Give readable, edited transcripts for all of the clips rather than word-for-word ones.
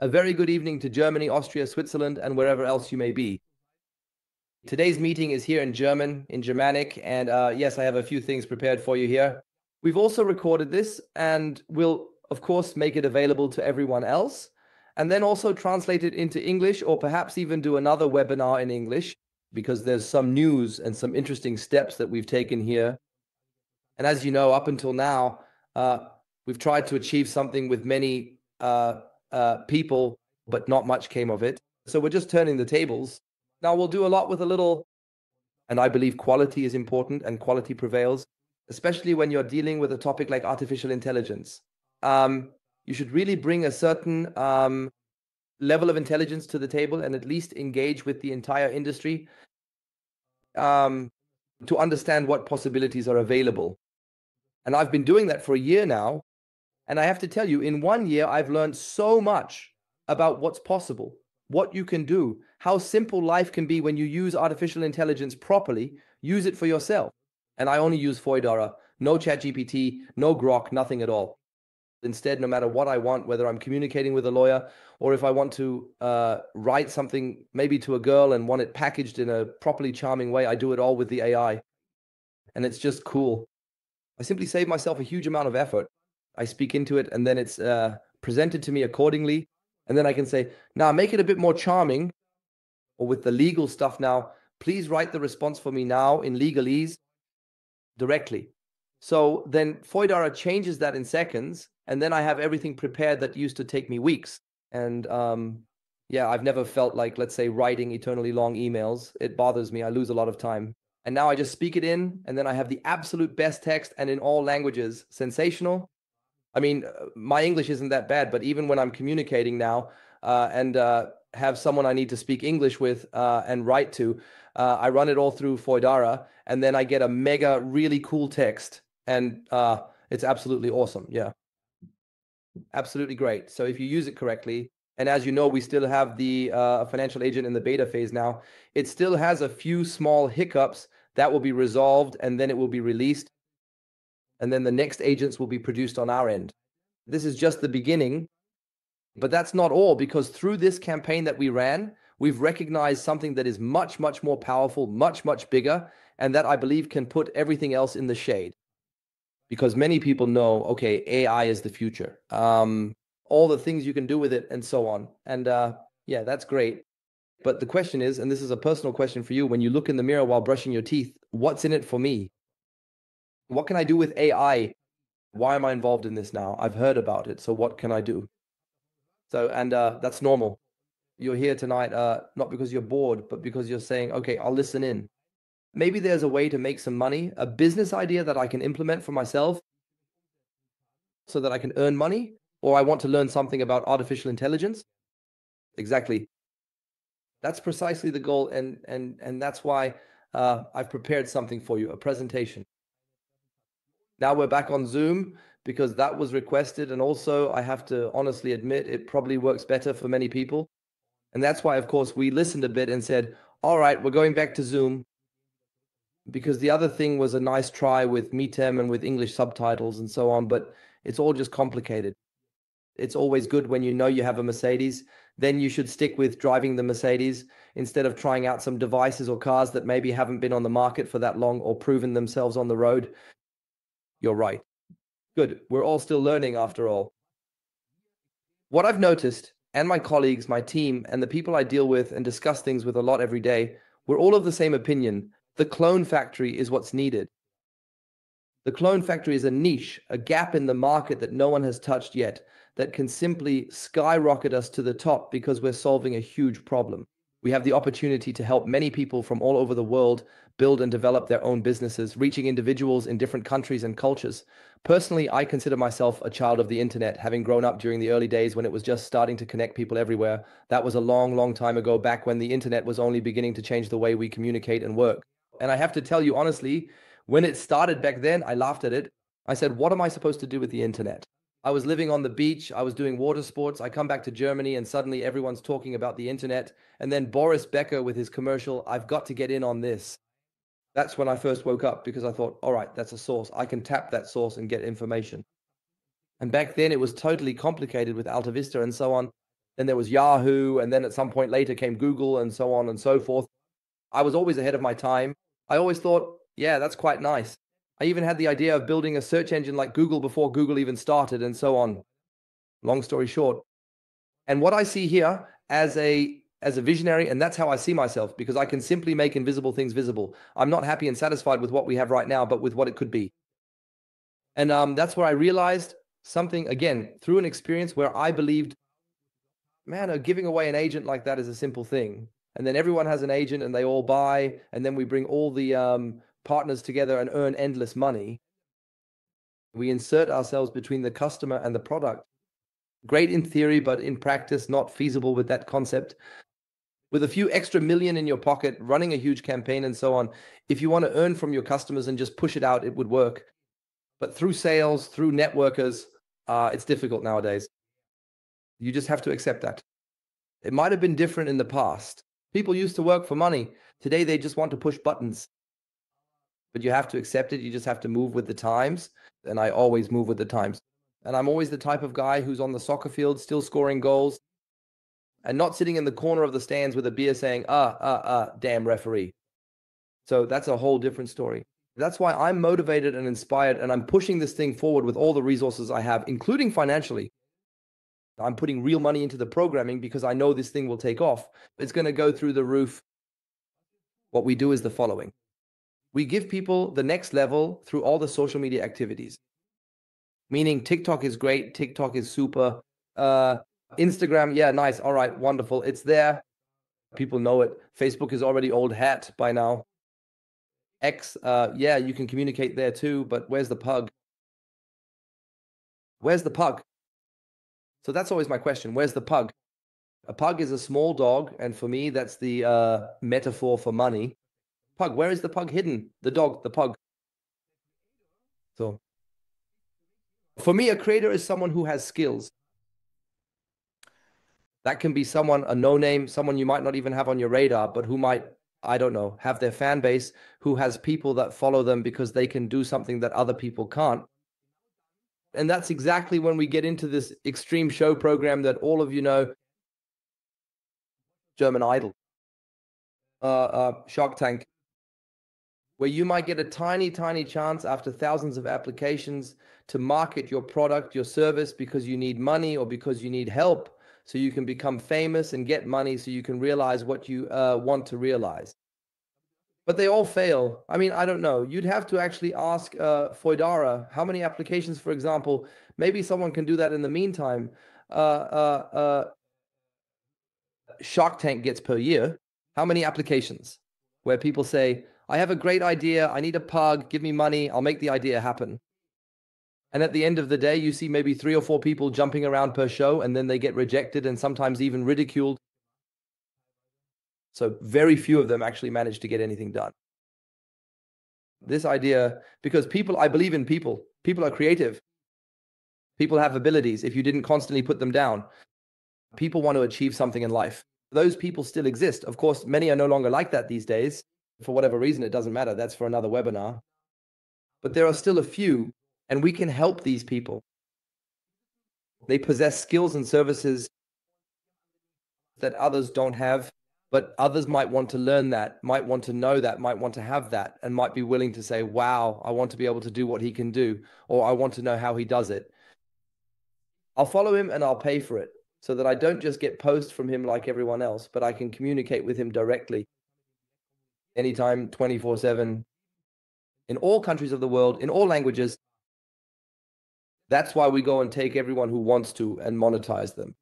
A very good evening to Germany, Austria, Switzerland, and wherever else you may be. Today's meeting is here in German, in Germanic, and yes, I have a few things prepared for you here. We've also recorded this, and we'll, of course, make it available to everyone else, and then also translate it into English, or perhaps even do another webinar in English, because there's some news and some interesting steps that we've taken here. And as you know, up until now, we've tried to achieve something with many people, but not much came of it. So we're just turning the tables. Now we'll do a lot with a little, and I believe quality is important and quality prevails, especially when you're dealing with a topic like artificial intelligence. You should really bring a certain level of intelligence to the table and at least engage with the entire industry to understand what possibilities are available. And I've been doing that for a year now. And I have to tell you, in 1 year, I've learned so much about what's possible, what you can do, how simple life can be when you use artificial intelligence properly, use it for yourself. And I only use Voidara, no ChatGPT, no Grok, nothing at all. Instead, no matter what I want, whether I'm communicating with a lawyer or if I want to write something maybe to a girl and want it packaged in a properly charming way, I do it all with the AI. And it's just cool. I simply save myself a huge amount of effort. I speak into it and then it's presented to me accordingly. And then I can say, now make it a bit more charming, or with the legal stuff now, please write the response for me now in legalese directly. So then Foidara changes that in seconds, and then I have everything prepared that used to take me weeks. And yeah, I've never felt like, let's say, writing eternally long emails. It bothers me. I lose a lot of time. And now I just speak it in, and then I have the absolute best text and in all languages. Sensational. I mean, my English isn't that bad, but even when I'm communicating now and have someone I need to speak English with and write to, I run it all through Foidara, and then I get a mega, really cool text, and it's absolutely awesome. Yeah, absolutely great. So if you use it correctly, and as you know, we still have the financial agent in the beta phase now, it still has a few small hiccups that will be resolved, and then it will be released. And then the next agents will be produced on our end. This is just the beginning, but that's not all, because through this campaign that we ran, we've recognized something that is much, much more powerful, much, much bigger, and that I believe can put everything else in the shade. Because many people know, okay, AI is the future. All the things you can do with it and so on. And yeah, that's great. But the question is, and this is a personal question for you, when you look in the mirror while brushing your teeth, what's in it for me? What can I do with AI? Why am I involved in this now? I've heard about it, so what can I do? So, and that's normal. You're here tonight, not because you're bored, but because you're saying, okay, I'll listen in. Maybe there's a way to make some money, a business idea that I can implement for myself so that I can earn money, or I want to learn something about artificial intelligence. Exactly. That's precisely the goal, and that's why I've prepared something for you, a presentation. Now we're back on Zoom because that was requested, and also I have to honestly admit it probably works better for many people. And that's why, of course, we listened a bit and said, all right, we're going back to Zoom, because the other thing was a nice try with Meetem and with English subtitles and so on, but it's all just complicated. It's always good when you know you have a Mercedes, then you should stick with driving the Mercedes instead of trying out some devices or cars that maybe haven't been on the market for that long or proven themselves on the road. You're right. Good. We're all still learning after all. What I've noticed, and my colleagues, my team, and the people I deal with and discuss things with a lot every day, we're all of the same opinion. The clone factory is what's needed. The clone factory is a niche, a gap in the market that no one has touched yet, that can simply skyrocket us to the top because we're solving a huge problem. We have the opportunity to help many people from all over the world build and develop their own businesses, reaching individuals in different countries and cultures. Personally, I consider myself a child of the internet, having grown up during the early days when it was just starting to connect people everywhere. That was a long, long time ago, back when the internet was only beginning to change the way we communicate and work. And I have to tell you honestly, when it started back then, I laughed at it. I said, what am I supposed to do with the internet? I was living on the beach. I was doing water sports. I come back to Germany and suddenly everyone's talking about the internet. And then Boris Becker with his commercial, I've got to get in on this. That's when I first woke up, because I thought, all right, that's a source. I can tap that source and get information. And back then it was totally complicated with Alta Vista and so on. Then there was Yahoo, and then at some point later came Google, and so on and so forth. I was always ahead of my time. I always thought, yeah, that's quite nice. I even had the idea of building a search engine like Google before Google even started, and so on. Long story short. And what I see here as a visionary, and that's how I see myself, because I can simply make invisible things visible. I'm not happy and satisfied with what we have right now, but with what it could be. And that's where I realized something, again, through an experience where I believed, man, giving away an agent like that is a simple thing. And then everyone has an agent and they all buy, and then we bring all the partners together and earn endless money. We insert ourselves between the customer and the product. Great in theory, but in practice, not feasible with that concept. With a few extra million in your pocket, running a huge campaign and so on, if you want to earn from your customers and just push it out, it would work. But through sales, through networkers, it's difficult nowadays. You just have to accept that. It might have been different in the past. People used to work for money. Today, they just want to push buttons. But you have to accept it. You just have to move with the times. And I always move with the times. And I'm always the type of guy who's on the soccer field, still scoring goals, and not sitting in the corner of the stands with a beer saying, damn referee. So that's a whole different story. That's why I'm motivated and inspired, and I'm pushing this thing forward with all the resources I have, including financially. I'm putting real money into the programming because I know this thing will take off. It's going to go through the roof. What we do is the following. We give people the next level through all the social media activities. Meaning TikTok is great. TikTok is super. Instagram, yeah, nice. All right, wonderful. It's there. People know it. Facebook is already old hat by now. X, yeah, you can communicate there too, but where's the pug? Where's the pug? So that's always my question. Where's the pug? A pug is a small dog, and for me, that's the metaphor for money. Pug, where is the pug hidden? The dog, the pug. So for me, a creator is someone who has skills. That can be someone, a no-name, someone you might not even have on your radar, but who might, I don't know, have their fan base, who has people that follow them because they can do something that other people can't. And that's exactly when we get into this extreme show program that all of you know, German Idol, Shark Tank, where you might get a tiny, tiny chance after thousands of applications to market your product, your service, because you need money or because you need help, so you can become famous and get money so you can realize what you want to realize. But they all fail. I mean, I don't know. You'd have to actually ask Voidara how many applications, for example. Maybe someone can do that in the meantime. Shark Tank gets per year. How many applications where people say, I have a great idea. I need a pug. Give me money. I'll make the idea happen. And at the end of the day, you see maybe 3 or 4 people jumping around per show, and then they get rejected and sometimes even ridiculed. So very few of them actually manage to get anything done. This idea, because people, I believe in people. People are creative. People have abilities if you didn't constantly put them down. People want to achieve something in life. Those people still exist. Of course, many are no longer like that these days. For whatever reason, it doesn't matter. That's for another webinar. But there are still a few, and we can help these people. They possess skills and services that others don't have, but others might want to learn that, might want to know that, might want to have that, and might be willing to say, wow, I want to be able to do what he can do, or I want to know how he does it. I'll follow him and I'll pay for it so that I don't just get posts from him like everyone else, but I can communicate with him directly anytime, 24/7, in all countries of the world, in all languages. That's why we go and take everyone who wants to and monetize them.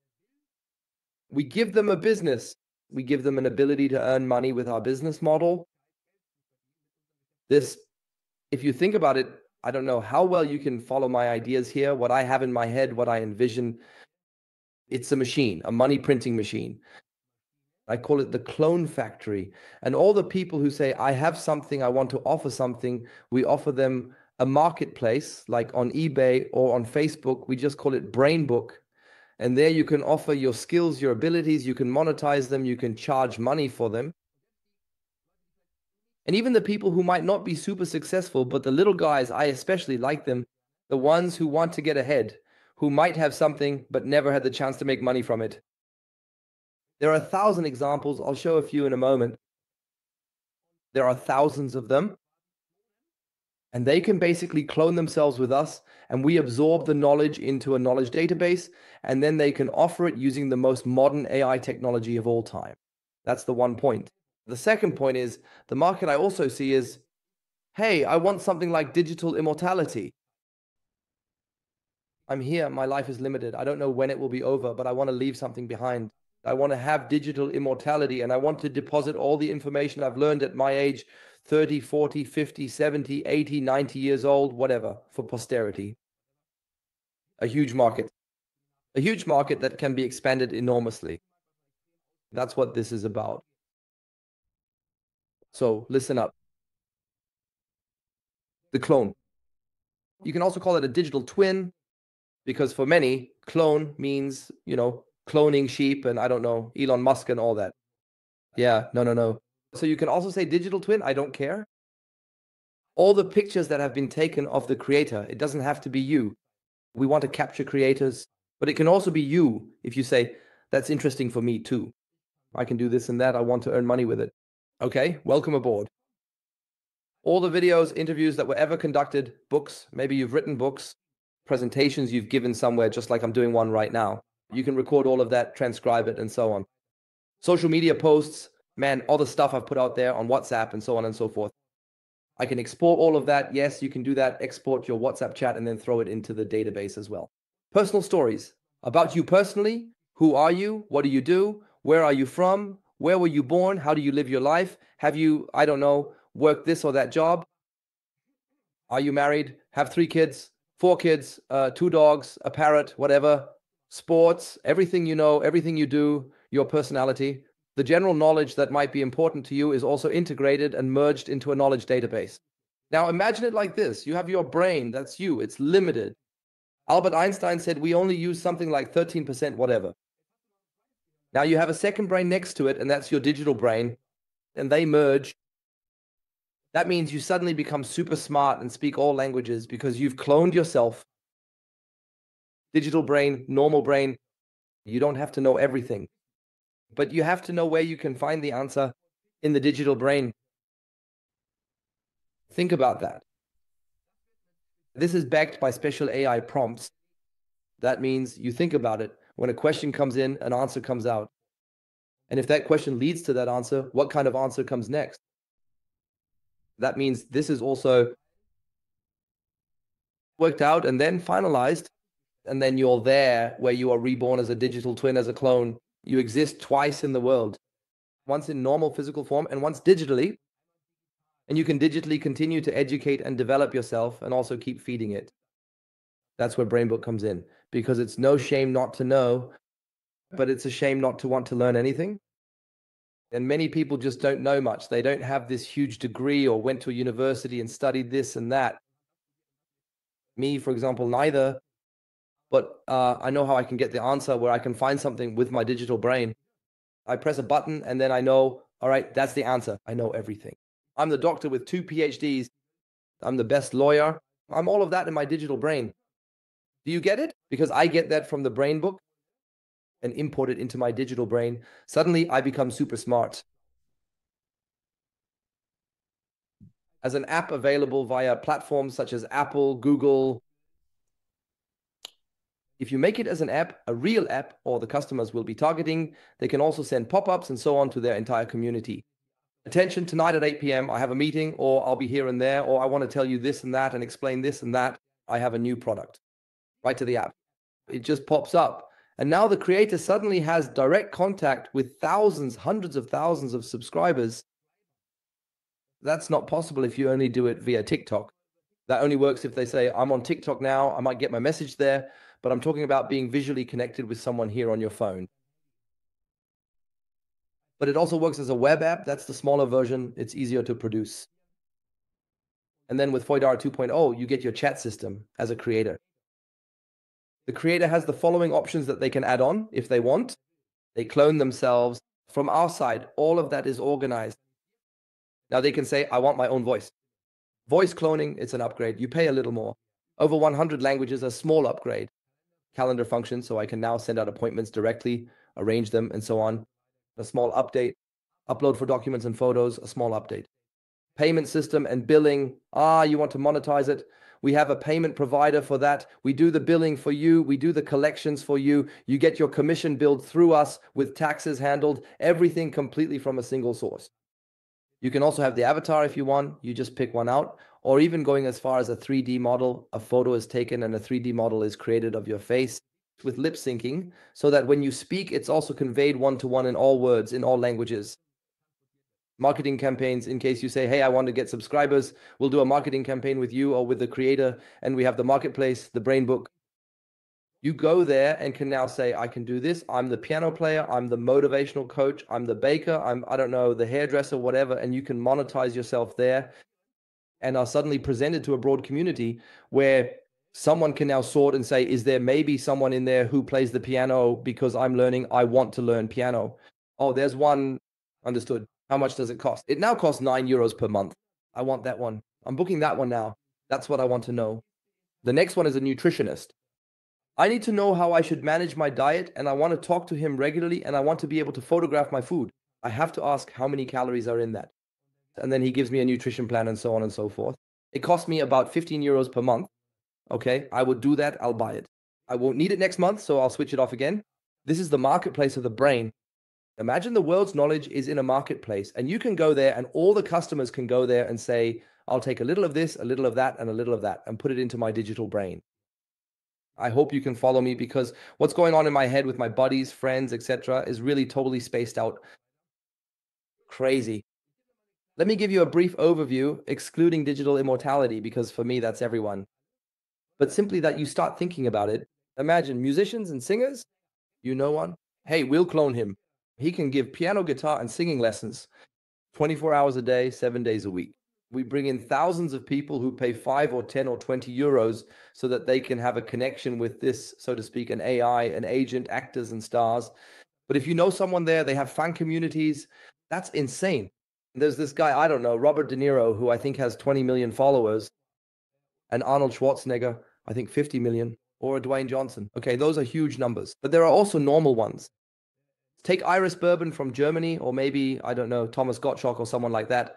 We give them a business. We give them an ability to earn money with our business model. This, if you think about it, I don't know how well you can follow my ideas here, what I have in my head, what I envision. It's a machine, a money printing machine. I call it the Clone Factory. And all the people who say, I have something, I want to offer something, we offer them a marketplace like on eBay or on Facebook. We just call it Brain Book. And there you can offer your skills, your abilities, you can monetize them, you can charge money for them. And even the people who might not be super successful, but the little guys, I especially like them, the ones who want to get ahead, who might have something but never had the chance to make money from it. There are 1,000 examples. I'll show a few in a moment. There are thousands of them. And they can basically clone themselves with us, and we absorb the knowledge into a knowledge database, and then they can offer it using the most modern AI technology of all time. That's the one point. The second point is the market I also see is, hey, I want something like digital immortality. I'm here, my life is limited. I don't know when it will be over, but I want to leave something behind. I want to have digital immortality, and I want to deposit all the information I've learned at my age, 30, 40, 50, 70, 80, 90 years old, whatever, for posterity. A huge market. A huge market that can be expanded enormously. That's what this is about. So listen up. The clone. You can also call it a digital twin, because for many, clone means, cloning sheep and I don't know, Elon Musk and all that. Yeah, no. So you can also say digital twin, I don't care. All the pictures that have been taken of the creator, it doesn't have to be you. We want to capture creators, but it can also be you if you say, that's interesting for me too. I can do this and that. I want to earn money with it. Okay, welcome aboard. All the videos, interviews that were ever conducted, books, maybe you've written books, presentations you've given somewhere, just like I'm doing one right now. You can record all of that, transcribe it, and so on. Social media posts, man, all the stuff I've put out there on WhatsApp and so on and so forth. I can export all of that. Yes, you can do that. Export your WhatsApp chat and then throw it into the database as well. Personal stories about you personally. Who are you? What do you do? Where are you from? Where were you born? How do you live your life? Have you, I don't know, worked this or that job? Are you married? Have 3 kids, 4 kids, 2 dogs, a parrot, whatever. Sports, everything you know, everything you do, your personality. The general knowledge that might be important to you is also integrated and merged into a knowledge database. Now imagine it like this. You have your brain, that's you, it's limited. Albert Einstein said we only use something like 13% whatever. Now you have a second brain next to it, and that's your digital brain, and they merge. That means you suddenly become super smart and speak all languages because you've cloned yourself. Digital brain, normal brain, you don't have to know everything, but you have to know where you can find the answer in the digital brain. Think about that. This is backed by special AI prompts. That means you think about it. When a question comes in, an answer comes out. And if that question leads to that answer, what kind of answer comes next? That means this is also worked out and then finalized. And then you're there where you are reborn as a digital twin, as a clone. You exist twice in the world, once in normal physical form and once digitally. And you can digitally continue to educate and develop yourself and also keep feeding it. That's where BrainBook comes in, because it's no shame not to know, but it's a shame not to want to learn anything. And many people just don't know much. They don't have this huge degree or went to a university and studied this and that. Me, for example, neither. But I know how I can get the answer, where I can find something with my digital brain. I press a button and then I know, all right, that's the answer. I know everything. I'm the doctor with 2 PhDs. I'm the best lawyer. I'm all of that in my digital brain. Do you get it? Because I get that from the brain book and import it into my digital brain. Suddenly I become super smart. As an app available via platforms such as Apple, Google. If you make it as an app, a real app, or the customers will be targeting, they can also send pop-ups and so on to their entire community. Attention, tonight at 8 p.m. I have a meeting, or I'll be here and there, or I want to tell you this and that and explain this and that. I have a new product. Right to the app. It just pops up. And now the creator suddenly has direct contact with thousands, hundreds of thousands of subscribers. That's not possible if you only do it via TikTok. That only works if they say, I'm on TikTok now, I might get my message there, but I'm talking about being visually connected with someone here on your phone. But it also works as a web app. That's the smaller version. It's easier to produce. And then with Voidara 2.0, you get your chat system as a creator. The creator has the following options that they can add on if they want. They clone themselves. From our side, all of that is organized. Now they can say, I want my own voice. Voice cloning, it's an upgrade. You pay a little more. Over 100 languages, a small upgrade. Calendar function, so I can now send out appointments directly, arrange them, and so on. a small update. Upload for documents and photos, a small update. Payment system and billing. You want to monetize it? We have a payment provider for that. We do the billing for you. We do the collections for you. You get your commission billed through us with taxes handled, everything completely from a single source. You can also have the avatar if you want. You just pick one out, or even going as far as a 3D model. A photo is taken and a 3D model is created of your face with lip syncing, so that when you speak, it's also conveyed one-to-one in all words, in all languages. Marketing campaigns, in case you say, hey, I want to get subscribers, we'll do a marketing campaign with you or with the creator, and we have the marketplace, the brain book. You go there and can now say, I can do this. I'm the piano player. I'm the motivational coach. I'm the baker. I don't know, the hairdresser, whatever. And you can monetize yourself there and are suddenly presented to a broad community where someone can now sort and say, is there maybe someone in there who plays the piano because I'm learning, I want to learn piano. Oh, there's one. Understood. How much does it cost? It now costs €9 per month. I want that one. I'm booking that one now. That's what I want to know. The next one is a nutritionist. I need to know how I should manage my diet, and I want to talk to him regularly, and I want to be able to photograph my food. I have to ask how many calories are in that. And then he gives me a nutrition plan and so on and so forth. It costs me about €15 per month. Okay, I would do that. I'll buy it. I won't need it next month, so I'll switch it off again. This is the marketplace of the brain. Imagine the world's knowledge is in a marketplace, and you can go there, and all the customers can go there and say, I'll take a little of this, a little of that, and a little of that, and put it into my digital brain. I hope you can follow me, because what's going on in my head with my buddies, friends, etc., is really totally spaced out. Crazy. Let me give you a brief overview, excluding digital immortality, because for me, that's everyone. But simply that you start thinking about it. Imagine musicians and singers. You know one? Hey, we'll clone him. He can give piano, guitar, and singing lessons 24 hours a day, 7 days a week. We bring in thousands of people who pay 5 or 10 or 20 euros so that they can have a connection with this, so to speak, an AI, an agent, actors and stars. But if you know someone there, they have fan communities. That's insane. There's this guy, I don't know, Robert De Niro, who I think has 20 million followers, and Arnold Schwarzenegger, I think 50 million, or Dwayne Johnson. Okay, those are huge numbers. But there are also normal ones. Take Iris Bourbon from Germany, or maybe, I don't know, Thomas Gottschalk or someone like that.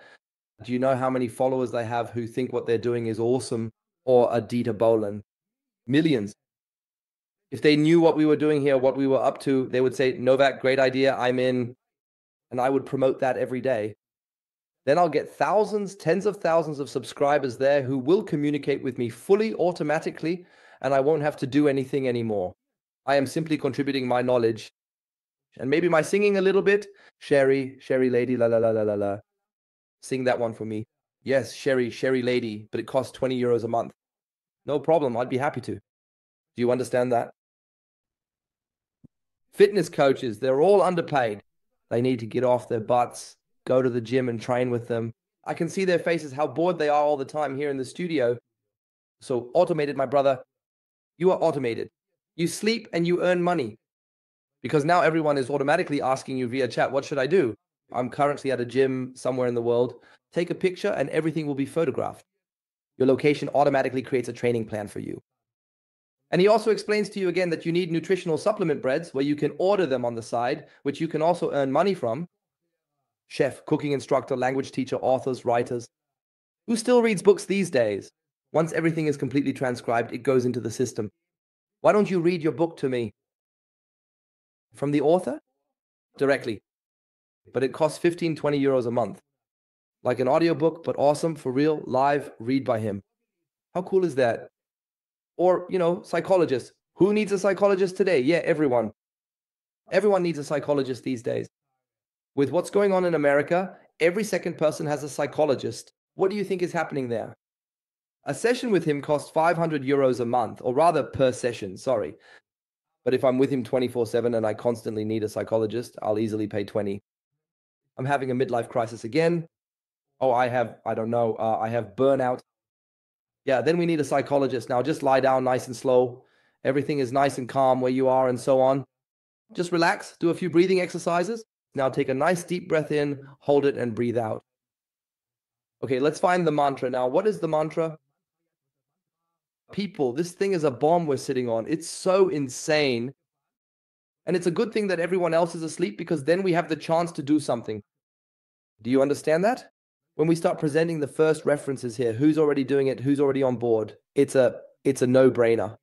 Do you know how many followers they have who think what they're doing is awesome? Or a Dieter Bohlen? Millions. If they knew what we were doing here, what we were up to, they would say, Novak, great idea, I'm in. And I would promote that every day. Then I'll get thousands, tens of thousands of subscribers there who will communicate with me fully automatically, and I won't have to do anything anymore. I am simply contributing my knowledge and maybe my singing a little bit. Sherry, Sherry lady, la la la la la la. Sing that one for me. Yes, Sherry, Sherry lady, but it costs €20 a month. No problem, I'd be happy to. Do you understand that? Fitness coaches, they're all underpaid. They need to get off their butts, go to the gym and train with them. I can see their faces, how bored they are all the time here in the studio. So automated, my brother, you are automated. You sleep and you earn money. Because now everyone is automatically asking you via chat, what should I do? I'm currently at a gym somewhere in the world. Take a picture and everything will be photographed. Your location automatically creates a training plan for you. And he also explains to you again that you need nutritional supplement breads where you can order them on the side, which you can also earn money from. Chef, cooking instructor, language teacher, authors, writers. Who still reads books these days? Once everything is completely transcribed, it goes into the system. Why don't you read your book to me? From the author? Directly. But it costs 15, 20 euros a month. Like an audiobook, but awesome, for real, live, read by him. How cool is that? Or, psychologist. Who needs a psychologist today? Yeah, everyone. Everyone needs a psychologist these days. With what's going on in America, every second person has a psychologist. What do you think is happening there? A session with him costs 500 euros a month, or rather per session, sorry. But if I'm with him 24/7 and I constantly need a psychologist, I'll easily pay 20. I'm having a midlife crisis again. Oh, I have burnout. Yeah, then we need a psychologist. Now just lie down nice and slow. Everything is nice and calm where you are and so on. Just relax, do a few breathing exercises. Now take a nice deep breath in, hold it, and breathe out. Okay, let's find the mantra now. What is the mantra? People, this thing is a bomb we're sitting on. It's so insane. And it's a good thing that everyone else is asleep because then we have the chance to do something. Do you understand that? When we start presenting the first references here, who's already doing it, who's already on board, it's a no-brainer.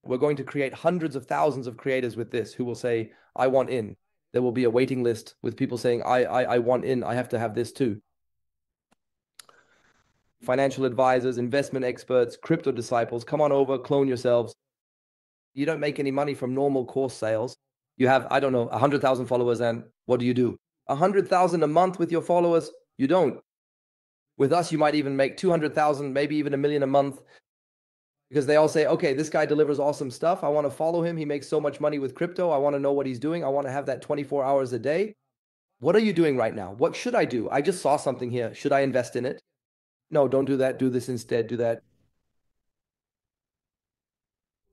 We're going to create hundreds of thousands of creators with this who will say, I want in. There will be a waiting list with people saying, I want in, I have to have this too. Financial advisors, investment experts, crypto disciples, come on over, clone yourselves. You don't make any money from normal course sales. You have, I don't know, 100,000 followers, and what do? 100,000 a month with your followers? You don't. With us, you might even make 200,000, maybe even $1 million a month, because they all say, okay, this guy delivers awesome stuff. I want to follow him. He makes so much money with crypto. I want to know what he's doing. I want to have that 24 hours a day. What are you doing right now? What should I do? I just saw something here. Should I invest in it? No, don't do that. Do this instead. Do that.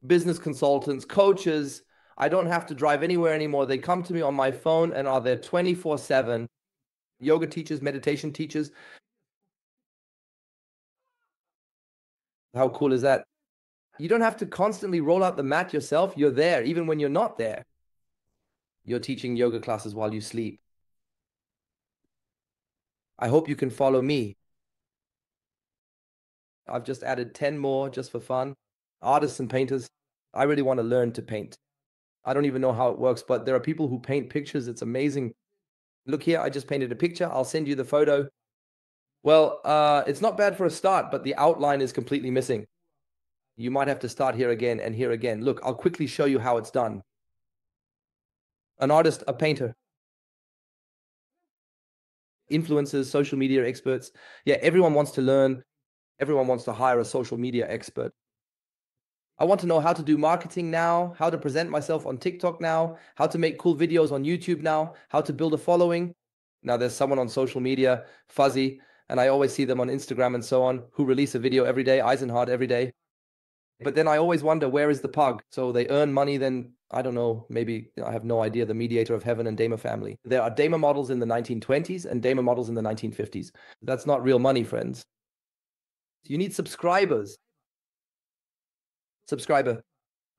Business consultants, coaches. I don't have to drive anywhere anymore. They come to me on my phone and are there 24/7. Yoga teachers, meditation teachers. How cool is that? You don't have to constantly roll out the mat yourself. You're there, even when you're not there. You're teaching yoga classes while you sleep. I hope you can follow me. I've just added 10 more just for fun. Artists and painters. I really want to learn to paint. I don't even know how it works, but there are people who paint pictures. It's amazing. Look here, I just painted a picture. I'll send you the photo. Well, it's not bad for a start, but the outline is completely missing. You might have to start here again and here again. Look, I'll quickly show you how it's done. An artist, a painter, influencers, social media experts. Yeah, everyone wants to learn. Everyone wants to hire a social media expert. I want to know how to do marketing now, how to present myself on TikTok now, how to make cool videos on YouTube now, how to build a following. Now there's someone on social media, Fuzzy, and I always see them on Instagram and so on, who release a video every day, Eisenhard every day. But then I always wonder, where is the pug? So they earn money, then, I don't know, maybe, I have no idea, the mediator of heaven and Damer family. There are Damer models in the 1920s and Damer models in the 1950s. That's not real money, friends. You need subscribers. Subscriber.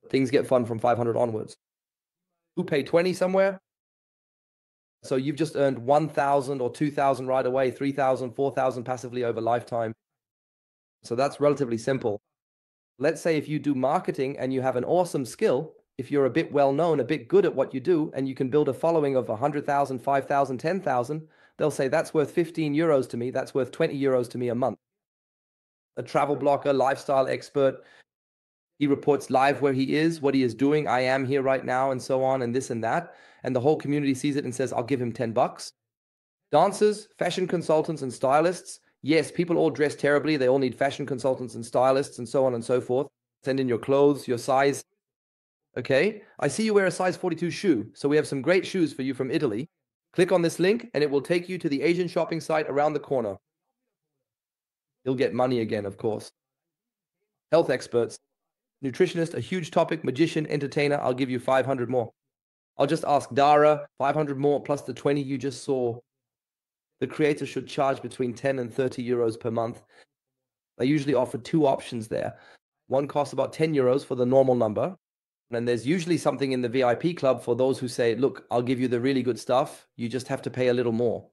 Things get fun from 500 onwards. Who pay 20 somewhere? So you've just earned 1,000 or 2,000 right away, 3,000, 4,000 passively over lifetime. So that's relatively simple. Let's say if you do marketing and you have an awesome skill, if you're a bit well known, a bit good at what you do, and you can build a following of 100,000, 5,000, 10,000, they'll say that's worth 15 euros to me. That's worth 20 euros to me a month. A travel blogger, lifestyle expert. He reports live where he is, what he is doing. I am here right now, and so on, and this and that. And the whole community sees it and says, I'll give him 10 bucks. Dancers, fashion consultants, and stylists. Yes, people all dress terribly. They all need fashion consultants and stylists and so on and so forth. Send in your clothes, your size. Okay, I see you wear a size 42 shoe. So we have some great shoes for you from Italy. Click on this link and it will take you to the Asian shopping site around the corner. You'll get money again, of course. Health experts. Nutritionist, a huge topic, magician, entertainer. I'll give you 500 more. I'll just ask Dara, 500 more plus the 20 you just saw. The creator should charge between 10 and 30 euros per month. I usually offer two options there. One costs about 10 euros for the normal number. And there's usually something in the VIP club for those who say, look, I'll give you the really good stuff. You just have to pay a little more.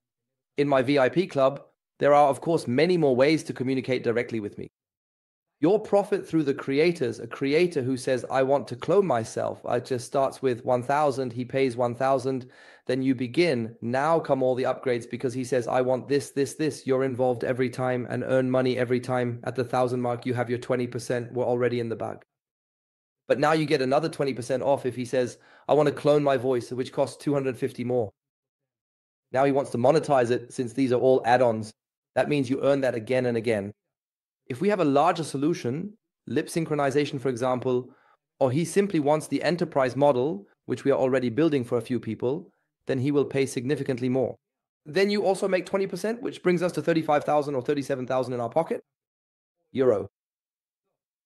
In my VIP club, there are, of course, many more ways to communicate directly with me. Your profit through the creators, a creator who says, I want to clone myself. I just starts with 1,000. He pays 1,000. Then you begin. Now come all the upgrades because he says, I want this, this, this. You're involved every time and earn money every time. At the 1,000 mark, you have your 20%. We're already in the bag. But now you get another 20% off if he says, I want to clone my voice, which costs 250 more. Now he wants to monetize it since these are all add-ons. That means you earn that again and again. If we have a larger solution, lip synchronization, for example, or he simply wants the enterprise model, which we are already building for a few people, then he will pay significantly more. Then you also make 20%, which brings us to 35,000 or 37,000 in our pocket. Euro.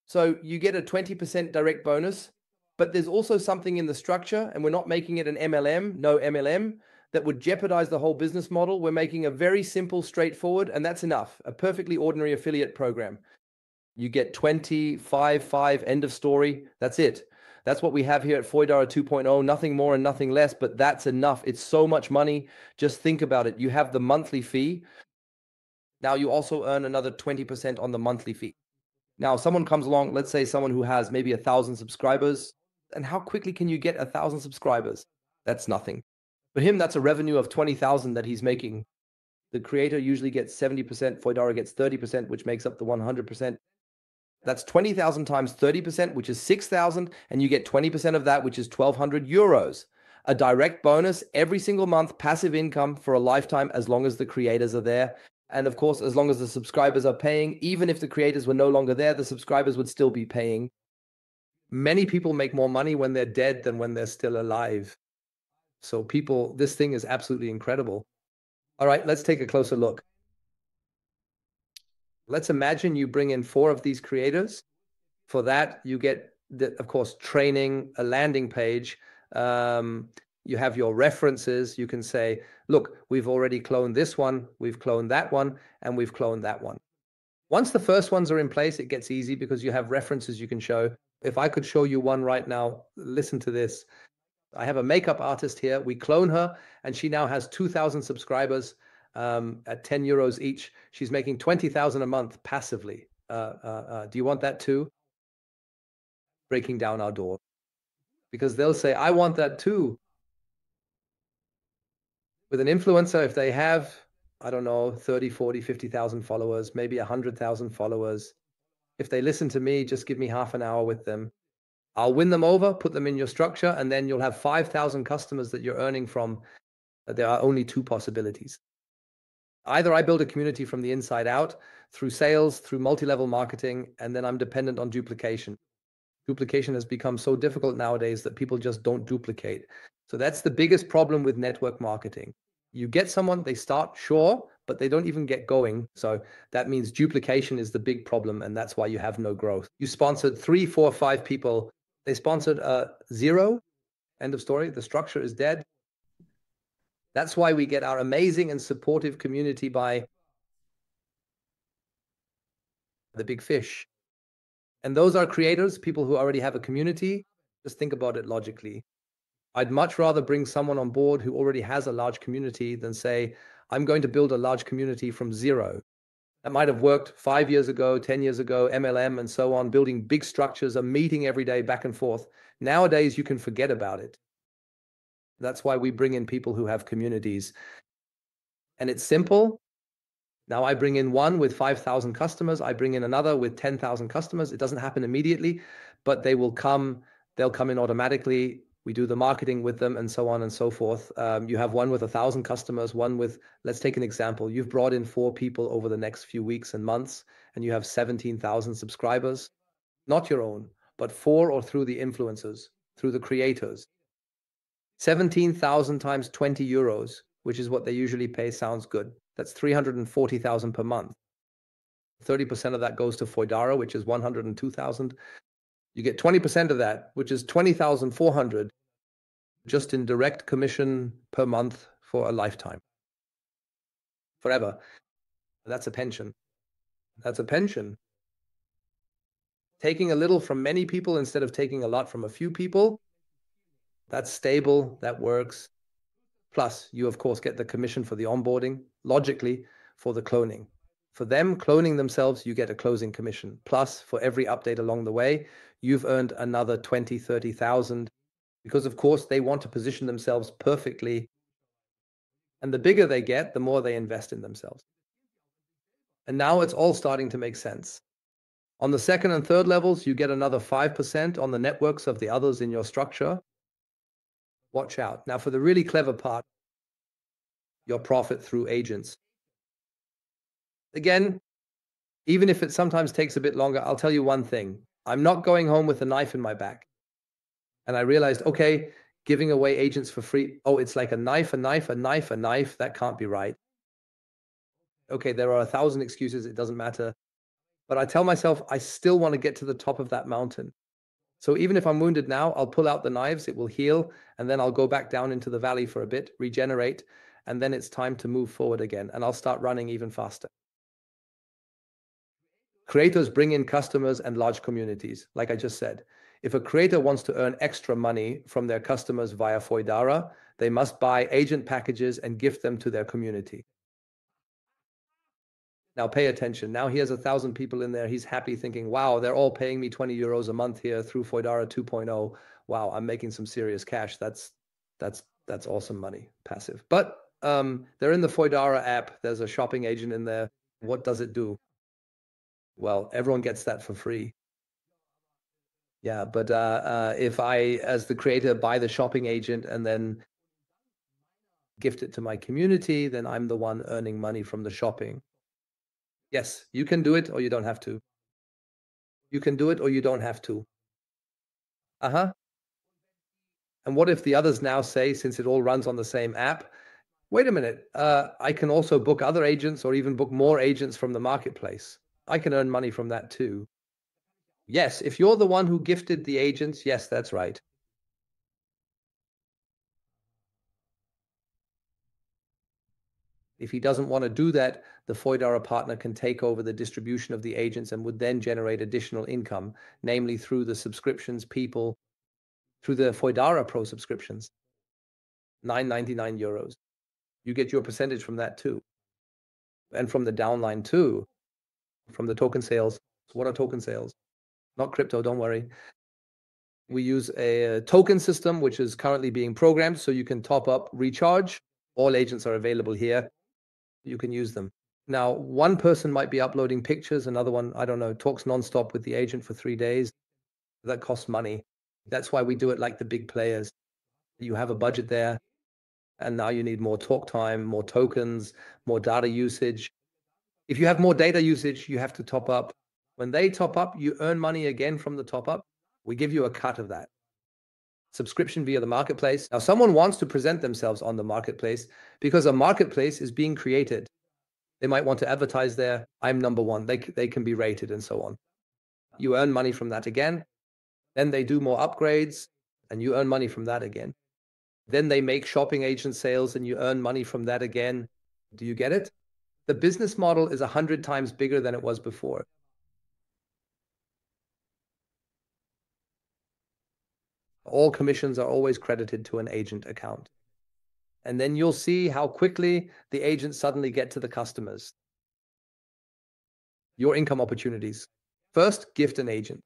So you get a 20% direct bonus, but there's also something in the structure, and we're not making it an MLM, no MLM, that would jeopardize the whole business model. We're making a very simple, straightforward, and that's enough, a perfectly ordinary affiliate program. You get 20, 5, 5, end of story. That's it. That's what we have here at Voidara 2.0, nothing more and nothing less, but that's enough. It's so much money. Just think about it. You have the monthly fee. Now you also earn another 20% on the monthly fee. Now, someone comes along, let's say someone who has maybe 1,000 subscribers, and how quickly can you get 1,000 subscribers? That's nothing. For him, that's a revenue of 20,000 that he's making. The creator usually gets 70%, Voidara gets 30%, which makes up the 100%. That's 20,000 times 30%, which is 6,000, and you get 20% of that, which is 1,200 euros. A direct bonus every single month, passive income for a lifetime, as long as the creators are there. And of course, as long as the subscribers are paying, even if the creators were no longer there, the subscribers would still be paying. Many people make more money when they're dead than when they're still alive. So this thing is absolutely incredible. All right, let's take a closer look. Let's imagine you bring in 4 of these creators. For that, you get, of course, training, a landing page. You have your references. You can say, look, we've already cloned this one, we've cloned that one, and we've cloned that one. Once the first ones are in place, it gets easy because you have references you can show. If I could show you one right now, listen to this. I have a makeup artist here. We clone her, and she now has 2,000 subscribers at 10 euros each. She's making 20,000 a month passively. Do you want that too? Breaking down our door, because they'll say, I want that too. With an influencer, if they have, I don't know, 30, 40, 50,000 followers, maybe 100,000 followers, if they listen to me, just give me half an hour with them. I'll win them over, put them in your structure, and then you'll have 5,000 customers that you're earning from. There are only 2 possibilities. Either I build a community from the inside out through sales, through multi-level marketing, and then I'm dependent on duplication. Duplication has become so difficult nowadays that people just don't duplicate. So that's the biggest problem with network marketing. You get someone, they start, sure, but they don't even get going. So that means duplication is the big problem, and that's why you have no growth. You sponsored 3, 4, 5 people. They sponsored 0. End of story. The structure is dead. That's why we get our amazing and supportive community by the big fish. And those are creators, people who already have a community. Just think about it logically. I'd much rather bring someone on board who already has a large community than say, I'm going to build a large community from 0. That might have worked 5 years ago, 10 years ago, MLM and so on, building big structures, a meeting every day back and forth. Nowadays, you can forget about it. That's why we bring in people who have communities. And it's simple. Now I bring in one with 5,000 customers. I bring in another with 10,000 customers. It doesn't happen immediately, but they will come. They'll come in automatically. We do the marketing with them and so on and so forth. You have one with 1,000 customers, one with, let's take an example. You've brought in 4 people over the next few weeks and months, and you have 17,000 subscribers. Not your own, but for or through the influencers, through the creators. 17,000 times 20 euros, which is what they usually pay, sounds good. That's 340,000 per month. 30% of that goes to Voidara, which is 102,000. You get 20% of that, which is 20,400, just in direct commission per month for a lifetime. Forever. That's a pension. That's a pension. Taking a little from many people instead of taking a lot from a few people, that's stable, that works. Plus, you, of course, get the commission for the onboarding, logically, for the cloning. For them cloning themselves, you get a closing commission. Plus, for every update along the way, you've earned another 20, 30,000, because, of course, they want to position themselves perfectly. And the bigger they get, the more they invest in themselves. And now it's all starting to make sense. On the second and third levels, you get another 5% on the networks of the others in your structure. Watch out. Now, for the really clever part, your profit through agents. Again, even if it sometimes takes a bit longer, I'll tell you one thing. I'm not going home with a knife in my back. And I realized, okay, giving away agents for free. Oh, it's like a knife, a knife, a knife, a knife. That can't be right. Okay, there are 1,000 excuses. It doesn't matter. But I tell myself, I still want to get to the top of that mountain. So even if I'm wounded now, I'll pull out the knives, it will heal, and then I'll go back down into the valley for a bit, regenerate, and then it's time to move forward again, and I'll start running even faster. Creators bring in customers and large communities, like I just said. If a creator wants to earn extra money from their customers via Voidara, they must buy agent packages and gift them to their community. Now pay attention. Now he has 1,000 people in there. He's happy thinking, wow, they're all paying me 20 euros a month here through Voidara 2.0. Wow, I'm making some serious cash. That's awesome money, passive. But they're in the Voidara app. There's a shopping agent in there. What does it do? Well, everyone gets that for free. Yeah, but if I, as the creator, buy the shopping agent and then gift it to my community, then I'm the one earning money from the shopping. Yes, you can do it or you don't have to. You can do it or you don't have to. Uh-huh. And what if the others now say, since it all runs on the same app, wait a minute, I can also book other agents or even book more agents from the marketplace. I can earn money from that too. Yes, if you're the one who gifted the agents, yes, that's right. If he doesn't want to do that, the Foidara partner can take over the distribution of the agents and would then generate additional income, namely through the subscriptions people, through the Foidara Pro subscriptions, 9.99 euros. You get your percentage from that too. And from the downline too, from the token sales. What are token sales? Not crypto, don't worry. We use a token system, which is currently being programmed, so you can top up, recharge. All agents are available here. You can use them. Now, one person might be uploading pictures, another one, I don't know, talks nonstop with the agent for 3 days. That costs money. That's why we do it like the big players. You have a budget there, and now you need more talk time, more tokens, more data usage. If you have more data usage, you have to top up. When they top up, you earn money again from the top up. We give you a cut of that. Subscription via the marketplace. Now, someone wants to present themselves on the marketplace because a marketplace is being created. They might want to advertise there. I'm number one. They can be rated and so on. You earn money from that again. Then they do more upgrades and you earn money from that again. Then they make shopping agent sales and you earn money from that again. Do you get it? The business model is 100 times bigger than it was before. All commissions are always credited to an agent account. And then you'll see how quickly the agents suddenly get to the customers. Your income opportunities. First, gift an agent.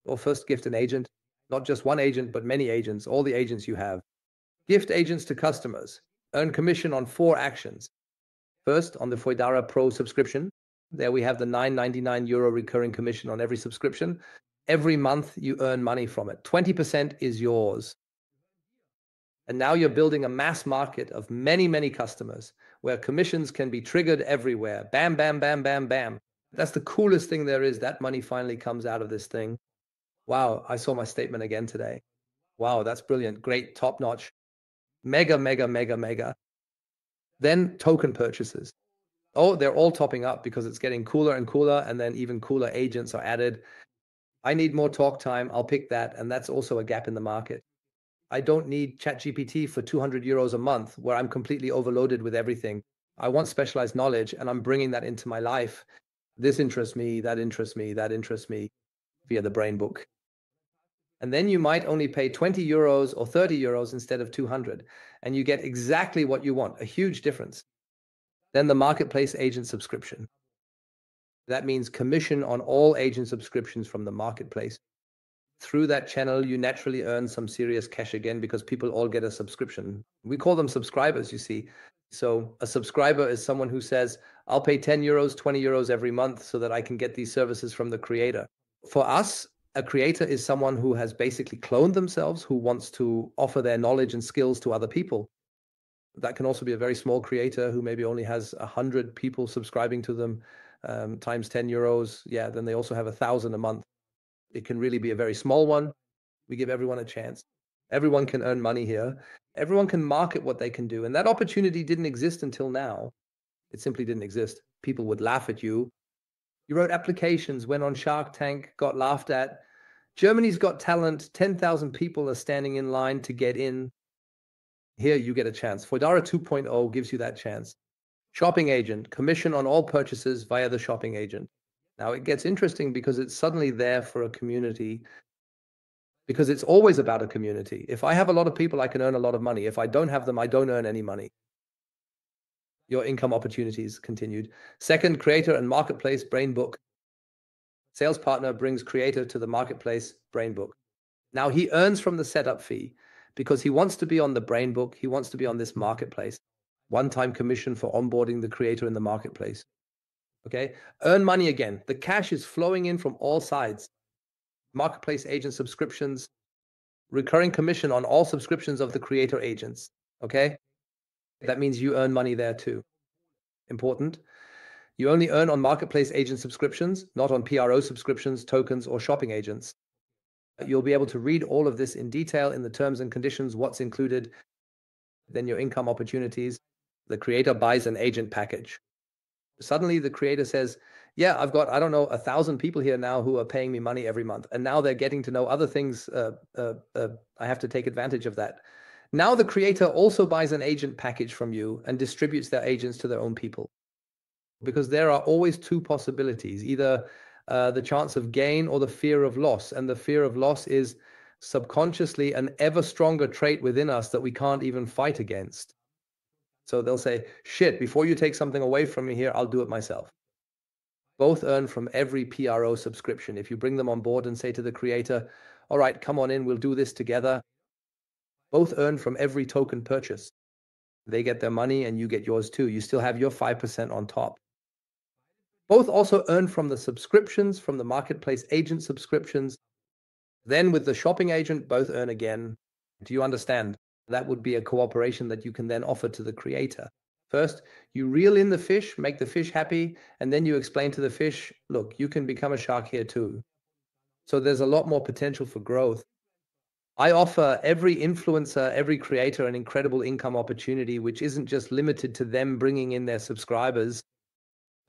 Or first gift an agent, not just one agent, but many agents, all the agents you have. Gift agents to customers. Earn commission on 4 actions. First, on the Foidara Pro subscription. There we have the 9.99 euro recurring commission on every subscription. Every month you earn money from it. 20% is yours. And now you're building a mass market of many, many customers where commissions can be triggered everywhere. Bam, bam, bam, bam, bam. That's the coolest thing there is. That money finally comes out of this thing. Wow, I saw my statement again today. Wow, that's brilliant. Great, top notch. Mega, mega, mega, mega. Then token purchases. Oh, they're all topping up because it's getting cooler and cooler, and then even cooler agents are added. I need more talk time. I'll pick that. And that's also a gap in the market. I don't need ChatGPT for 200 euros a month where I'm completely overloaded with everything. I want specialized knowledge and I'm bringing that into my life. This interests me, that interests me, that interests me via the brain book. And then you might only pay 20 euros or 30 euros instead of 200. And you get exactly what you want, a huge difference. Then the marketplace agent subscription. That means commission on all agent subscriptions from the marketplace. Through that channel, you naturally earn some serious cash again because people all get a subscription. We call them subscribers, you see. So a subscriber is someone who says, I'll pay 10 euros, 20 euros every month so that I can get these services from the creator. For us, a creator is someone who has basically cloned themselves, who wants to offer their knowledge and skills to other people. That can also be a very small creator who maybe only has 100 people subscribing to them, times 10 euros. Yeah, then they also have 1,000 a month. It can really be a very small one. We give everyone a chance. Everyone can earn money here. Everyone can market what they can do. And that opportunity didn't exist until now. It simply didn't exist. People would laugh at you. You wrote applications, went on Shark Tank, got laughed at. Germany's Got Talent, 10,000 people are standing in line to get in. Here you get a chance. Foidara 2.0 gives you that chance. Shopping agent, commission on all purchases via the shopping agent. Now it gets interesting because it's suddenly there for a community. because it's always about a community. If I have a lot of people, I can earn a lot of money. If I don't have them, I don't earn any money. Your income opportunities continued. Second, creator and marketplace brain book. Sales partner brings creator to the marketplace brain book. Now he earns from the setup fee because he wants to be on the brain book. He wants to be on this marketplace. One-time commission for onboarding the creator in the marketplace. Okay. Earn money again. The cash is flowing in from all sides. Marketplace agent subscriptions, recurring commission on all subscriptions of the creator agents. Okay. That means you earn money there too. Important. You only earn on marketplace agent subscriptions, not on PRO subscriptions, tokens, or shopping agents. You'll be able to read all of this in detail in the terms and conditions, what's included, then your income opportunities. The creator buys an agent package. Suddenly the creator says, yeah, I've got, I don't know, 1,000 people here now who are paying me money every month. And now they're getting to know other things. I have to take advantage of that. Now the creator also buys an agent package from you and distributes their agents to their own people. Because there are always two possibilities, either the chance of gain or the fear of loss. And the fear of loss is subconsciously an ever stronger trait within us that we can't even fight against. So they'll say, shit, before you take something away from me here, I'll do it myself. Both earn from every PRO subscription. If you bring them on board and say to the creator, all right, come on in, we'll do this together. Both earn from every token purchase. They get their money and you get yours too. You still have your 5% on top. Both also earn from the subscriptions, from the marketplace agent subscriptions. Then with the shopping agent, both earn again. Do you understand? That would be a cooperation that you can then offer to the creator. First, you reel in the fish, make the fish happy, and then you explain to the fish, look, you can become a shark here too. So there's a lot more potential for growth. I offer every influencer, every creator an incredible income opportunity, which isn't just limited to them bringing in their subscribers,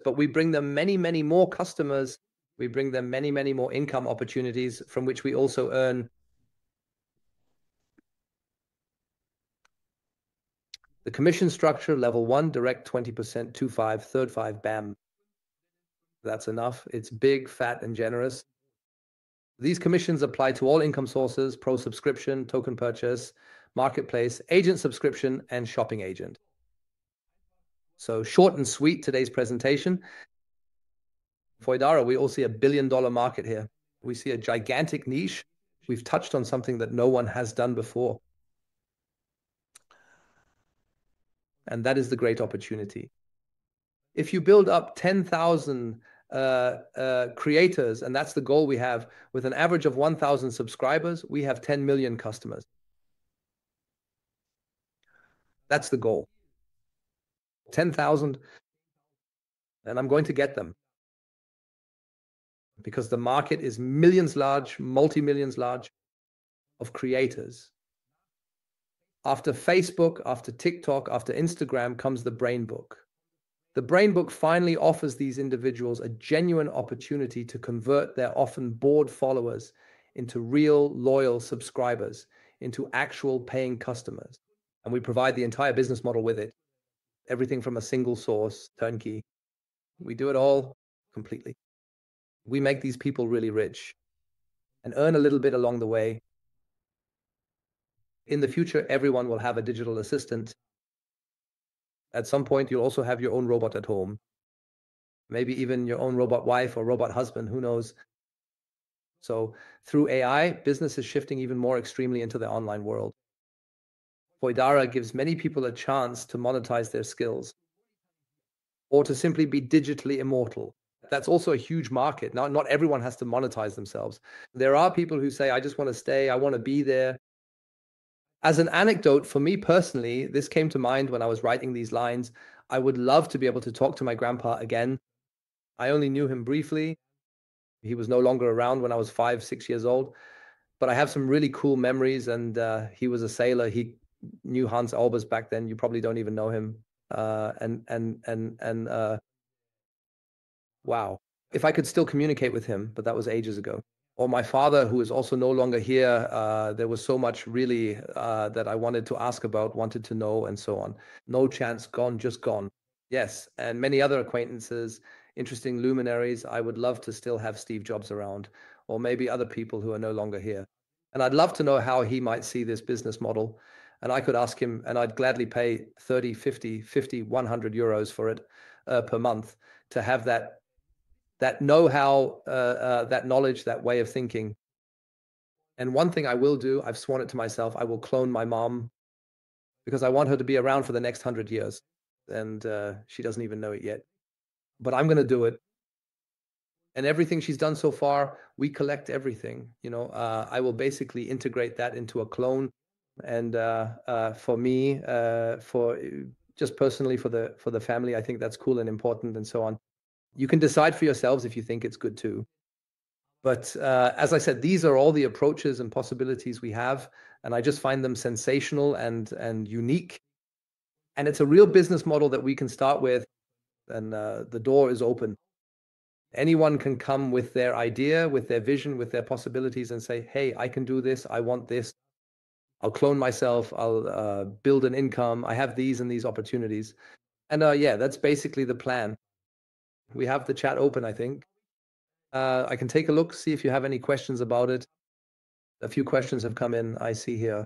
but we bring them many, many more customers. We bring them many, many more income opportunities from which we also earn. The commission structure, level 1, direct 20%, 2.5, third 5, bam. That's enough. It's big, fat, and generous. These commissions apply to all income sources: pro subscription, token purchase, marketplace, agent subscription, and shopping agent. So short and sweet, today's presentation. Voidara, we all see a $1 billion market here. We see a gigantic niche. We've touched on something that no one has done before. And that is the great opportunity. If you build up 10,000 creators, and that's the goal we have, with an average of 1,000 subscribers, we have 10 million customers. That's the goal. 10,000, and I'm going to get them. Because the market is millions large, multi-millions large of creators. After Facebook, after TikTok, after Instagram comes the Brain Book. The Brain Book finally offers these individuals a genuine opportunity to convert their often bored followers into real, loyal subscribers, into actual paying customers. And we provide the entire business model with it. Everything from a single source, turnkey. We do it all completely. We make these people really rich and earn a little bit along the way. In the future, everyone will have a digital assistant. At some point, you'll also have your own robot at home. Maybe even your own robot wife or robot husband, who knows? So through AI, business is shifting even more extremely into the online world. Voidara gives many people a chance to monetize their skills or to simply be digitally immortal. That's also a huge market. Now, not everyone has to monetize themselves. There are people who say, I just want to stay, I want to be there. As an anecdote, for me personally, this came to mind when I was writing these lines. I would love to be able to talk to my grandpa again. I only knew him briefly. He was no longer around when I was 5, 6 years old. But I have some really cool memories, and he was a sailor. He knew Hans Albers back then. You probably don't even know him. Wow. If I could still communicate with him, but that was ages ago. Or my father, who is also no longer here. There was so much really that I wanted to ask about, wanted to know, and so on. No chance, gone, just gone. Yes, and many other acquaintances, interesting luminaries. I would love to still have Steve Jobs around, or maybe other people who are no longer here. And I'd love to know how he might see this business model. And I could ask him, and I'd gladly pay 30, 50, 100 euros for it per month to have that know-how, that knowledge, that way of thinking. And one thing I will do, I've sworn it to myself, I will clone my mom because I want her to be around for the next 100 years. And she doesn't even know it yet. But I'm going to do it. And everything she's done so far, we collect everything. I will basically integrate that into a clone. And for me, for just personally for the family, I think that's cool and important and so on. You can decide for yourselves if you think it's good too. But as I said, these are all the approaches and possibilities we have, and I just find them sensational and unique. And it's a real business model that we can start with, and the door is open. Anyone can come with their idea, with their vision, with their possibilities, and say, "Hey, I can do this. I want this. I'll clone myself. I'll build an income. I have these and these opportunities." And yeah, that's basically the plan. We have the chat open, I think. I can take a look, see if you have any questions about it. A few questions have come in, I see here,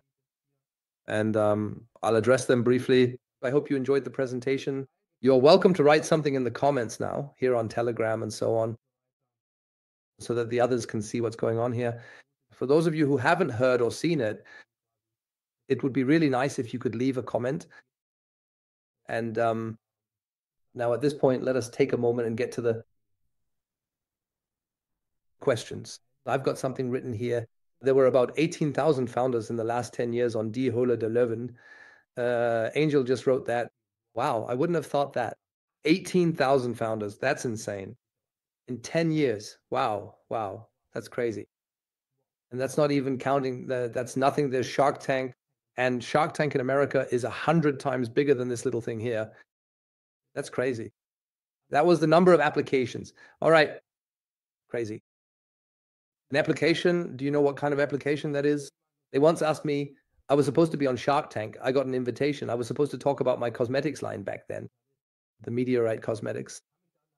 and I'll address them briefly. I hope you enjoyed the presentation. You're welcome to write something in the comments now, here on Telegram and so on, so that the others can see what's going on here. For those of you who haven't heard or seen it, it would be really nice if you could leave a comment. And now at this point, let us take a moment and get to the questions. I've got something written here. There were about 18,000 founders in the last 10 years on Die Höhle der Löwen. Angel just wrote that. Wow, I wouldn't have thought that. 18,000 founders. That's insane. In 10 years. Wow, wow. That's crazy. And that's not even counting that's nothing. There's Shark Tank. And Shark Tank in America is 100 times bigger than this little thing here. That's crazy. That was the number of applications. All right. Crazy. An application, do you know what kind of application that is? They once asked me, I was supposed to be on Shark Tank. I got an invitation. I was supposed to talk about my cosmetics line back then, the Meteorite Cosmetics.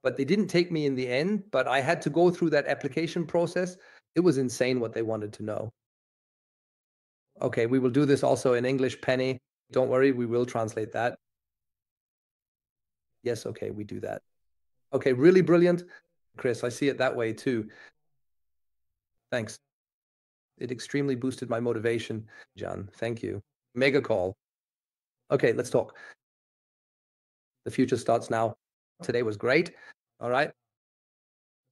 But they didn't take me in the end, but I had to go through that application process. It was insane what they wanted to know. Okay, we will do this also in English, Penny. Don't worry, we will translate that. Yes, okay, we do that. Okay, really brilliant. Chris, I see it that way too. Thanks. It extremely boosted my motivation, John. Thank you. Mega call. Okay, let's talk. The future starts now. Today was great. All right.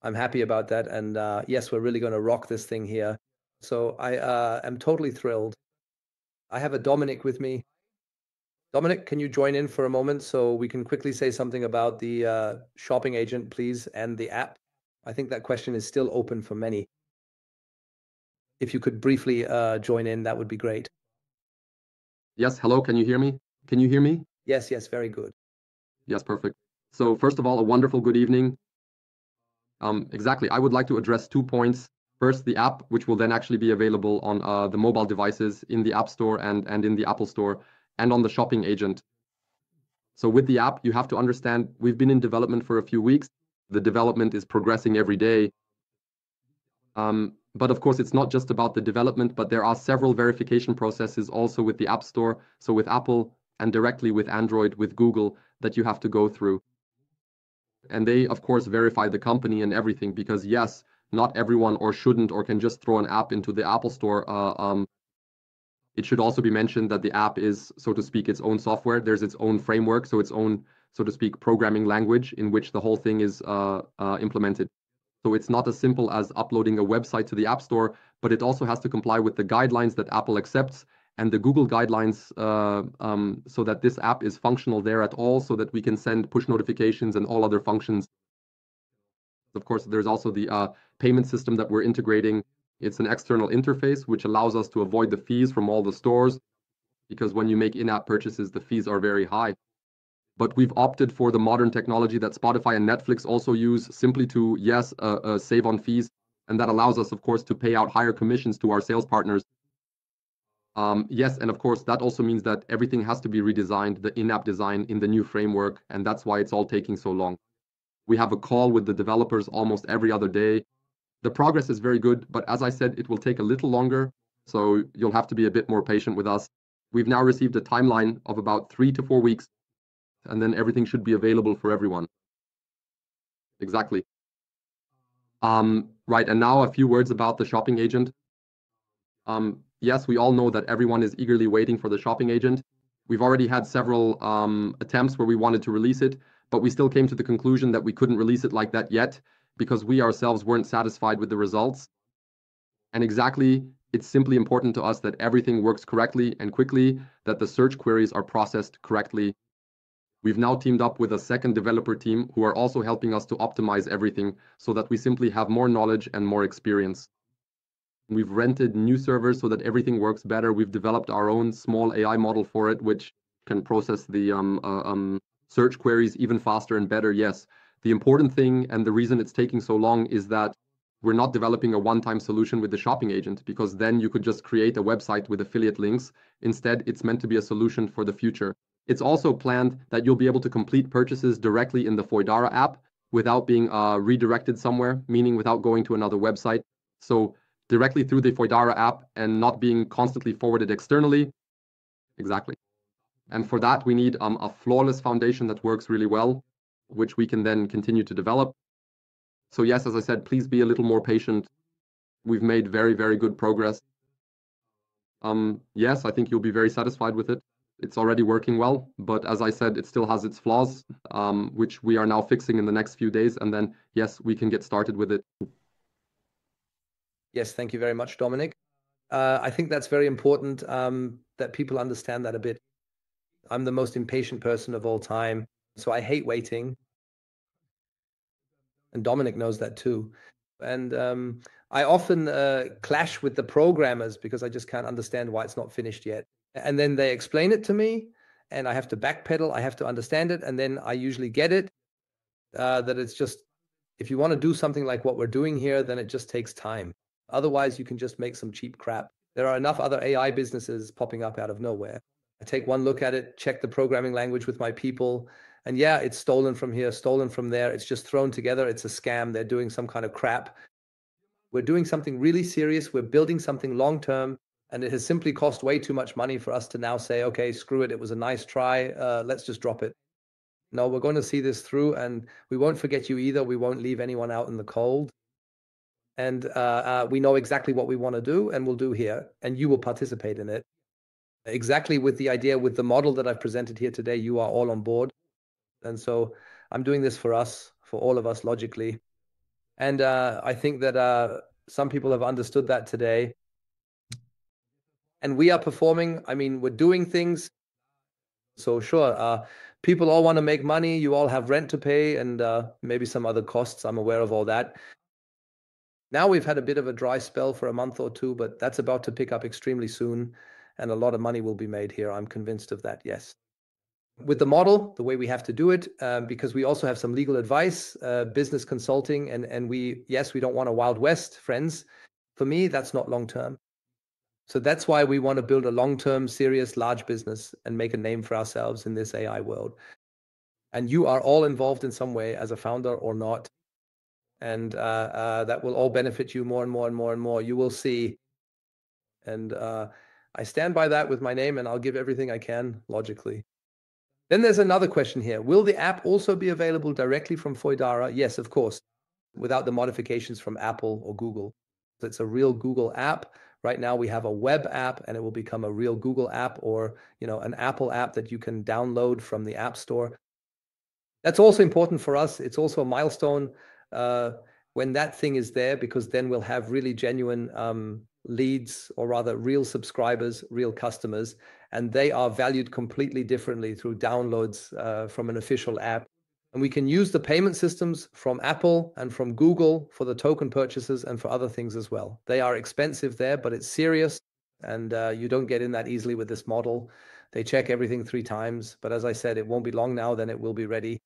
I'm happy about that. And yes, we're really going to rock this thing here. So I am totally thrilled. I have a Dominic with me. Dominic, can you join in for a moment so we can quickly say something about the shopping agent, please, and the app? I think that question is still open for many. If you could briefly join in, that would be great. Yes, hello, can you hear me? Can you hear me? Yes, yes, very good. Yes, perfect. So first of all, a wonderful good evening. Exactly, I would like to address 2 points. First, the app, which will then actually be available on the mobile devices in the App Store and in the Apple Store and on the shopping agent. So with the app, you have to understand we've been in development for a few weeks. The development is progressing every day. But of course, it's not just about the development, but there are several verification processes also with the App Store, so with Apple and directly with Android, with Google, that you have to go through. And they, of course, verify the company and everything because, yes, not everyone or shouldn't or can just throw an app into the Apple Store. It should also be mentioned that the app is, so to speak, its own software. There's its own framework, so its own, so to speak, programming language in which the whole thing is implemented. So it's not as simple as uploading a website to the App Store, but it also has to comply with the guidelines that Apple accepts and the Google guidelines so that this app is functional there at all, so that we can send push notifications and all other functions. Of course, there's also the payment system that we're integrating. It's an external interface, which allows us to avoid the fees from all the stores, because when you make in-app purchases, the fees are very high. But we've opted for the modern technology that Spotify and Netflix also use simply to, yes, save on fees. And that allows us, of course, to pay out higher commissions to our sales partners. Yes, and of course, that also means that everything has to be redesigned, the in-app design in the new framework, and that's why it's all taking so long. We have a call with the developers almost every other day. The progress is very good, but as I said, it will take a little longer. So you'll have to be a bit more patient with us. We've now received a timeline of about 3 to 4 weeks, and then everything should be available for everyone. Exactly. Right, and now a few words about the shopping agent. Yes, we all know that everyone is eagerly waiting for the shopping agent. We've already had several attempts where we wanted to release it, but we still came to the conclusion that we couldn't release it like that yet because we ourselves weren't satisfied with the results. And exactly, it's simply important to us that everything works correctly and quickly, that the search queries are processed correctly. We've now teamed up with a second developer team who are also helping us to optimize everything so that we simply have more knowledge and more experience. We've rented new servers so that everything works better. We've developed our own small AI model for it, which can process the search queries even faster and better. Yes, the important thing and the reason it's taking so long is that we're not developing a one-time solution with the shopping agent, because then you could just create a website with affiliate links. Instead, it's meant to be a solution for the future. It's also planned that you'll be able to complete purchases directly in the Voidara app without being redirected somewhere, meaning without going to another website. So directly through the Voidara app and not being constantly forwarded externally. Exactly. And for that, we need a flawless foundation that works really well, which we can then continue to develop. So yes, as I said, please be a little more patient. We've made very, very good progress. Yes, I think you'll be very satisfied with it. It's already working well, but as I said, it still has its flaws, which we are now fixing in the next few days. And then, yes, we can get started with it. Yes, thank you very much, Dominic. I think that's very important that people understand that a bit. I'm the most impatient person of all time, so I hate waiting. And Dominic knows that too. And I often clash with the programmers because I just can't understand why it's not finished yet. And then they explain it to me, and I have to backpedal. I have to understand it, and then I usually get it. That it's just, if you want to do something like what we're doing here, then it just takes time. Otherwise, you can just make some cheap crap. There are enough other AI businesses popping up out of nowhere. I take one look at it, check the programming language with my people, and yeah, it's stolen from here, stolen from there. It's just thrown together. It's a scam. They're doing some kind of crap. We're doing something really serious. We're building something long term, and it has simply cost way too much money for us to now say, okay, screw it. It was a nice try. Let's just drop it. No, we're going to see this through, and we won't forget you either. We won't leave anyone out in the cold. And we know exactly what we want to do, and we'll do here, and you will participate in it. Exactly with the idea, with the model that I've presented here today, you are all on board. And so I'm doing this for us, for all of us, logically. And I think that some people have understood that today. And we are performing. I mean, we're doing things. So sure, people all want to make money. You all have rent to pay and maybe some other costs. I'm aware of all that. Now we've had a bit of a dry spell for a month or two, but that's about to pick up extremely soon. And a lot of money will be made here. I'm convinced of that, yes. With the model, the way we have to do it, because we also have some legal advice, business consulting, and yes, we don't want a Wild West, friends. For me, that's not long term. So that's why we want to build a long-term, serious, large business and make a name for ourselves in this AI world. And you are all involved in some way as a founder or not. And that will all benefit you more and more and more and more. You will see. And I stand by that with my name, and I'll give everything I can logically. Then there's another question here. Will the app also be available directly from Voidara? Yes, of course, without the modifications from Apple or Google. It's a real Google app. Right now we have a web app, and it will become a real Google app, or an Apple app that you can download from the App Store. That's also important for us. It's also a milestone when that thing is there, because then we'll have really genuine leads, or rather real subscribers, real customers, and they are valued completely differently through downloads from an official app. And we can use the payment systems from Apple and from Google for the token purchases and for other things as well. They are expensive there, but it's serious, and you don't get in that easily with this model. They check everything 3 times, but as I said, it won't be long now, then it will be ready.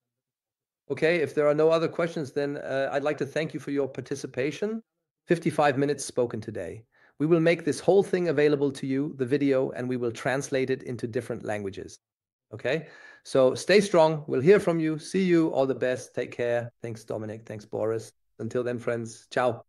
Okay, if there are no other questions, then I'd like to thank you for your participation. 55 minutes spoken today. We will make this whole thing available to you, the video, and we will translate it into different languages. Okay, so stay strong. We'll hear from you. See you. All the best. Take care. Thanks, Dominic. Thanks, Boris. Until then, friends. Ciao.